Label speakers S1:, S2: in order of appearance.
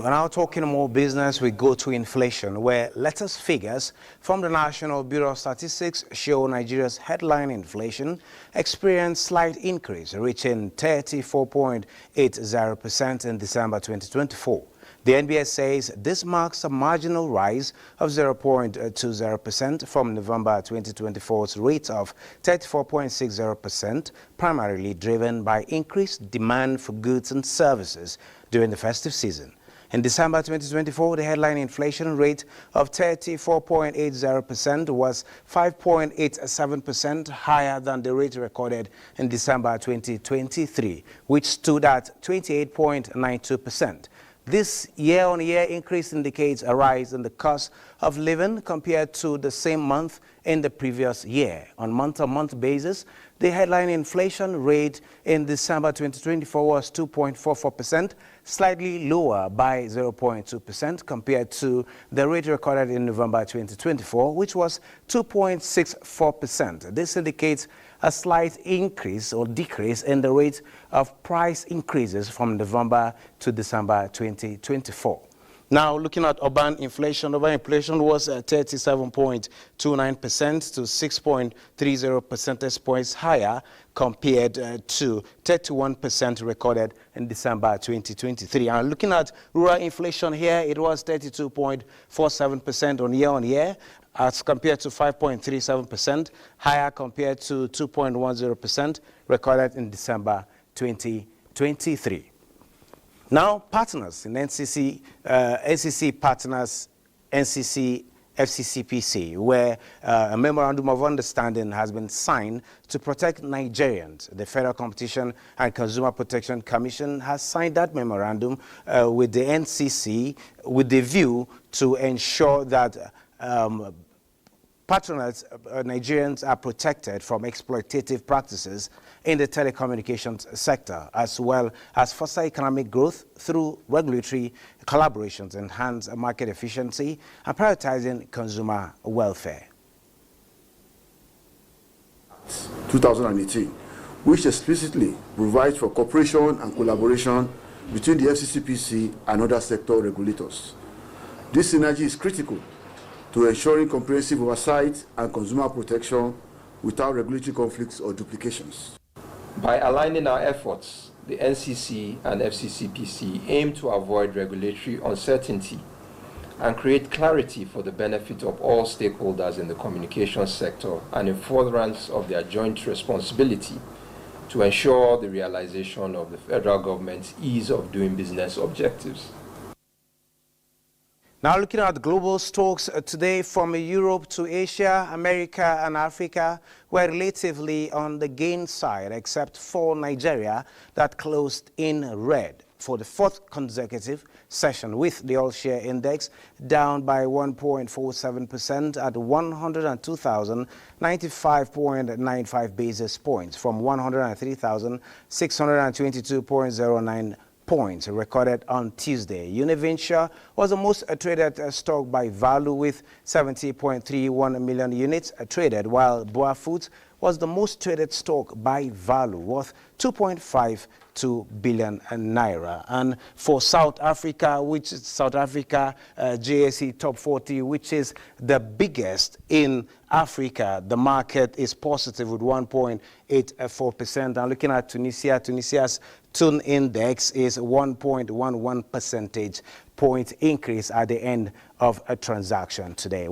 S1: We're now talking more business. We go to inflation, where latest figures from the National Bureau of Statistics show Nigeria's headline inflation experienced slight increase, reaching 34.80% in December 2024. The NBS says this marks a marginal rise of 0.20% from November 2024's rate of 34.60%, primarily driven by increased demand for goods and services during the festive season. In December 2024, the headline inflation rate of 34.80% was 5.87% higher than the rate recorded in December 2023, which stood at 28.92%. This year-on-year increase indicates a rise in the cost of living compared to the same month in the previous year. On month-on-month basis, the headline inflation rate in December 2024 was 2.44%, slightly lower by 0.2% compared to the rate recorded in November 2024, which was 2.64%. This indicates a slight increase or decrease in the rate of price increases from November to December 2024. Now, looking at urban inflation was 37.29% to 6.30 percentage points higher compared to 31% recorded in December 2023. And looking at rural inflation here, it was 32.47% on year as compared to 5.37%, higher compared to 2.10% recorded in December 2023. Now, partners in NCC partners, NCC, FCCPC, where a memorandum of understanding has been signed to protect Nigerians. The Federal Competition and Consumer Protection Commission has signed that memorandum with the NCC with the view to ensure that patronage Nigerians are protected from exploitative practices in the telecommunications sector, as well as foster economic growth through regulatory collaborations, enhance market efficiency, and prioritizing consumer welfare.
S2: 2018, which explicitly provides for cooperation and collaboration between the FCCPC and other sector regulators. This synergy is critical to ensuring comprehensive oversight and consumer protection without regulatory conflicts or duplications.
S3: By aligning our efforts, the NCC and FCCPC aim to avoid regulatory uncertainty and create clarity for the benefit of all stakeholders in the communications sector and in furtherance of their joint responsibility to ensure the realization of the federal government's ease of doing business objectives.
S1: Now looking at global stocks today, from Europe to Asia, America and Africa were relatively on the gain side, except for Nigeria that closed in red for the fourth consecutive session, with the all-share index down by 1.47% at 102,095.95 basis points from 103,622.09 points recorded on Tuesday. Univenture was the most traded stock by value with 70.31 million units traded, while Boa Foods was the most traded stock by value, worth 2.52 billion naira. And for South Africa, JSE Top 40, which is the biggest in Africa, the market is positive with 1.84%. And looking at Tunisia, Tunisia's Tune Index is 1.11 percentage point increase at the end of a transaction today.